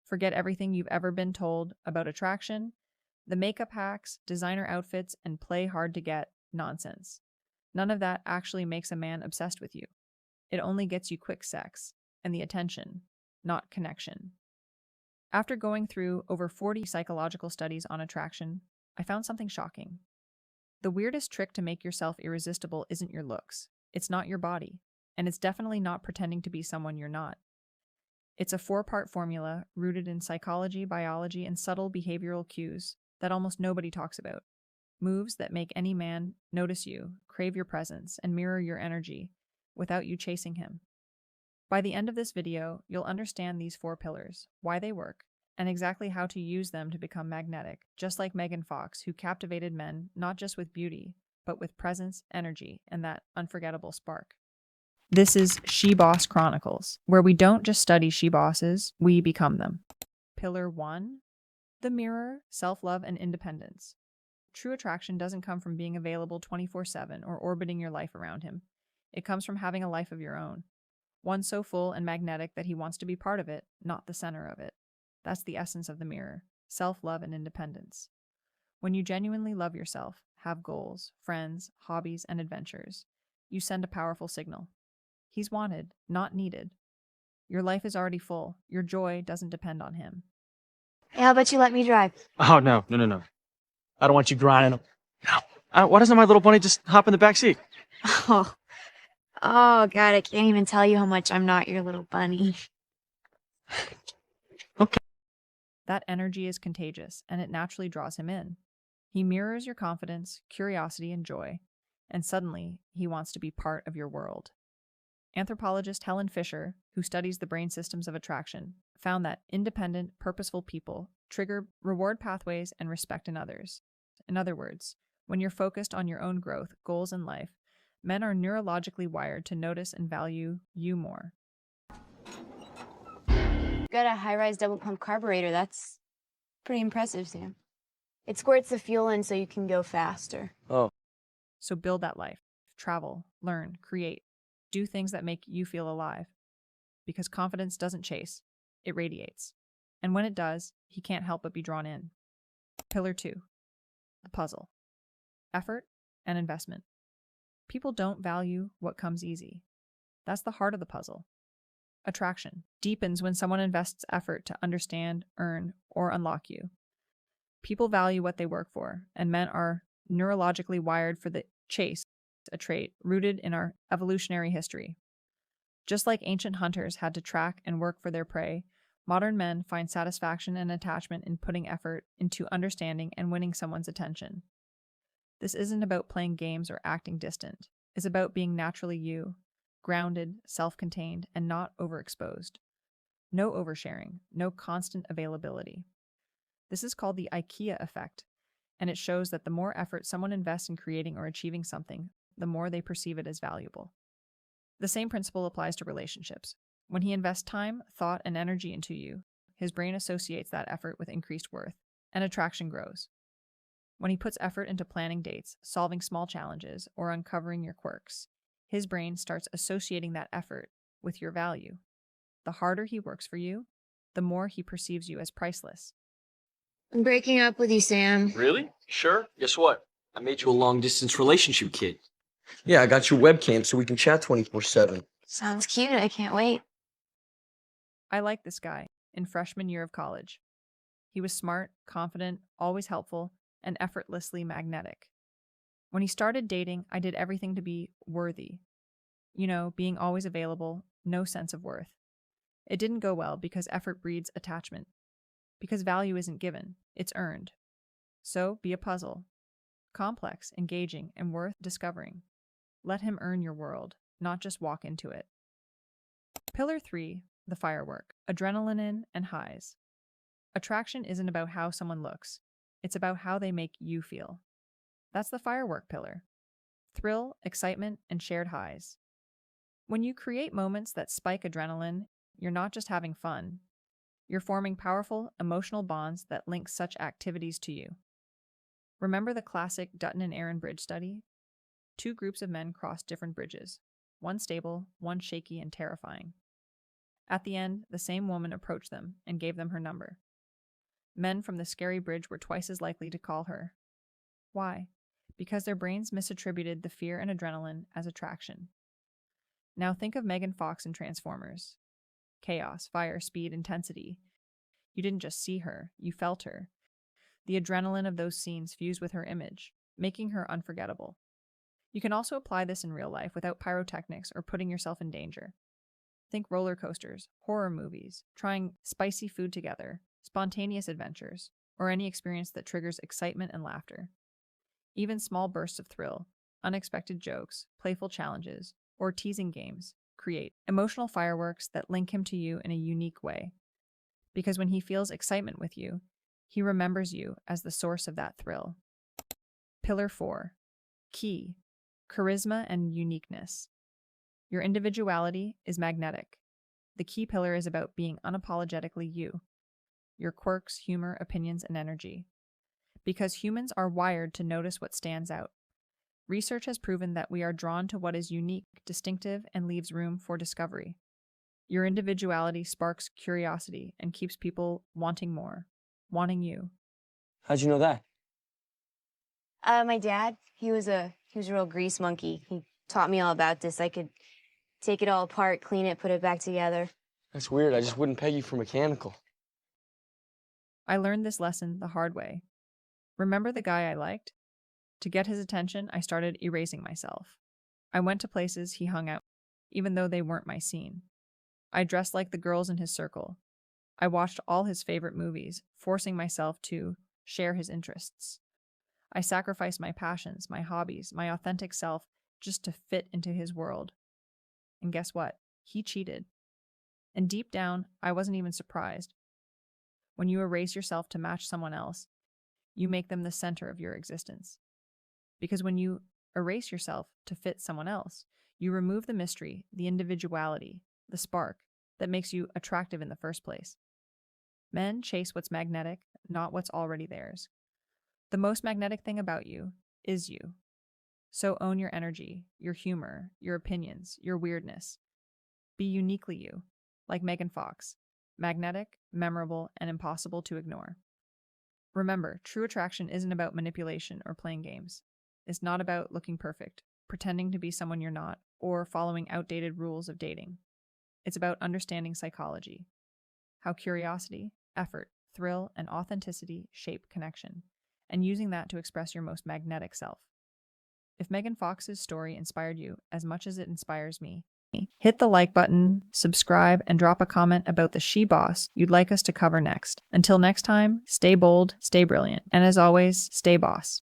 Forget everything you've ever been told about attraction, the makeup hacks, designer outfits, and play hard to get nonsense. None of that actually makes a man obsessed with you. It only gets you quick sex and the attention, not connection. After going through over 40 psychological studies on attraction, I found something shocking. The weirdest trick to make yourself irresistible isn't your looks. It's not your body. And it's definitely not pretending to be someone you're not. It's a 4-part formula rooted in psychology, biology, and subtle behavioral cues that almost nobody talks about. Moves that make any man notice you, crave your presence, and mirror your energy without you chasing him. By the end of this video, you'll understand these 4 pillars, why they work, and exactly how to use them to become magnetic, just like Megan Fox, who captivated men not just with beauty, but with presence, energy, and that unforgettable spark. This is SheBoss Chronicles, where we don't just study she-bosses, we become them. Pillar 1, the mirror, self-love, and independence. True attraction doesn't come from being available 24/7 or orbiting your life around him. It comes from having a life of your own. One so full and magnetic that he wants to be part of it, not the center of it. That's the essence of the mirror, self-love and independence. When you genuinely love yourself, have goals, friends, hobbies, and adventures, you send a powerful signal. He's wanted, not needed. Your life is already full. Your joy doesn't depend on him. Hey, how about you let me drive? Oh, no. I don't want you grinding him. No. Why doesn't my little bunny just hop in the back seat? Oh, oh, God, I can't even tell you how much I'm not your little bunny. Okay. That energy is contagious, and it naturally draws him in. He mirrors your confidence, curiosity, and joy, and suddenly he wants to be part of your world. Anthropologist Helen Fisher, who studies the brain systems of attraction, found that independent, purposeful people trigger reward pathways and respect in others. In other words, when you're focused on your own growth, goals, and life, men are neurologically wired to notice and value you more. Got a high-rise double-pump carburetor. That's pretty impressive, Sam. It squirts the fuel in so you can go faster. Oh. So build that life. Travel, learn, create. Do things that make you feel alive. Because confidence doesn't chase, it radiates. And when it does, he can't help but be drawn in. Pillar 2, the puzzle. Effort and investment. People don't value what comes easy. That's the heart of the puzzle. Attraction deepens when someone invests effort to understand, earn, or unlock you. People value what they work for, and men are neurologically wired for the chase, a trait rooted in our evolutionary history. Just like ancient hunters had to track and work for their prey, modern men find satisfaction and attachment in putting effort into understanding and winning someone's attention. This isn't about playing games or acting distant. It's about being naturally you, grounded, self-contained, and not overexposed. No oversharing, no constant availability. This is called the IKEA effect, and it shows that the more effort someone invests in creating or achieving something, the more they perceive it as valuable. The same principle applies to relationships. When he invests time, thought, and energy into you, his brain associates that effort with increased worth, and attraction grows. When he puts effort into planning dates, solving small challenges, or uncovering your quirks, his brain starts associating that effort with your value. The harder he works for you, the more he perceives you as priceless. I'm breaking up with you, Sam. Really? Sure. Guess what? I made you a long-distance relationship kit. Yeah, I got your webcam so we can chat 24/7. Sounds cute. I can't wait. I liked this guy in freshman year of college. He was smart, confident, always helpful, and effortlessly magnetic. When he started dating, I did everything to be worthy. Being always available, no sense of worth. It didn't go well because effort breeds attachment. Because value isn't given, it's earned. So be a puzzle. Complex, engaging, and worth discovering. Let him earn your world, not just walk into it. Pillar 3, the firework, adrenaline and highs. Attraction isn't about how someone looks. It's about how they make you feel. That's the firework pillar. Thrill, excitement, and shared highs. When you create moments that spike adrenaline, you're not just having fun. You're forming powerful, emotional bonds that link such activities to you. Remember the classic Dutton and Aaron bridge study? 2 groups of men crossed different bridges, one stable, one shaky and terrifying. At the end, the same woman approached them and gave them her number. Men from the scary bridge were twice as likely to call her. Why? Because their brains misattributed the fear and adrenaline as attraction. Now think of Megan Fox in Transformers. Chaos, fire, speed, intensity. You didn't just see her, you felt her. The adrenaline of those scenes fused with her image, making her unforgettable. You can also apply this in real life without pyrotechnics or putting yourself in danger. Think roller coasters, horror movies, trying spicy food together, spontaneous adventures, or any experience that triggers excitement and laughter. Even small bursts of thrill, unexpected jokes, playful challenges, or teasing games create emotional fireworks that link him to you in a unique way. Because when he feels excitement with you, he remembers you as the source of that thrill. Pillar 4. Key. Charisma and uniqueness. Your individuality is magnetic. The key pillar is about being unapologetically you. Your quirks, humor, opinions, and energy. Because humans are wired to notice what stands out. Research has proven that we are drawn to what is unique, distinctive, and leaves room for discovery. Your individuality sparks curiosity and keeps people wanting more, wanting you. How'd you know that? My dad, he was a real grease monkey. He taught me all about this. I could take it all apart, clean it, put it back together. That's weird. I just wouldn't peg you for mechanical. I learned this lesson the hard way. Remember the guy I liked? To get his attention, I started erasing myself. I went to places he hung out, even though they weren't my scene. I dressed like the girls in his circle. I watched all his favorite movies, forcing myself to share his interests. I sacrificed my passions, my hobbies, my authentic self just to fit into his world. And guess what? He cheated. And deep down, I wasn't even surprised. When you erase yourself to match someone else, you make them the center of your existence. Because when you erase yourself to fit someone else, you remove the mystery, the individuality, the spark that makes you attractive in the first place. Men chase what's magnetic, not what's already theirs. The most magnetic thing about you is you. So own your energy, your humor, your opinions, your weirdness. Be uniquely you, like Megan Fox, magnetic, memorable, and impossible to ignore. Remember, true attraction isn't about manipulation or playing games. It's not about looking perfect, pretending to be someone you're not, or following outdated rules of dating. It's about understanding psychology, how curiosity, effort, thrill, and authenticity shape connection, and using that to express your most magnetic self. If Megan Fox's story inspired you as much as it inspires me, hit the like button, subscribe, and drop a comment about the SheBoss you'd like us to cover next. Until next time, stay bold, stay brilliant, and as always, stay boss.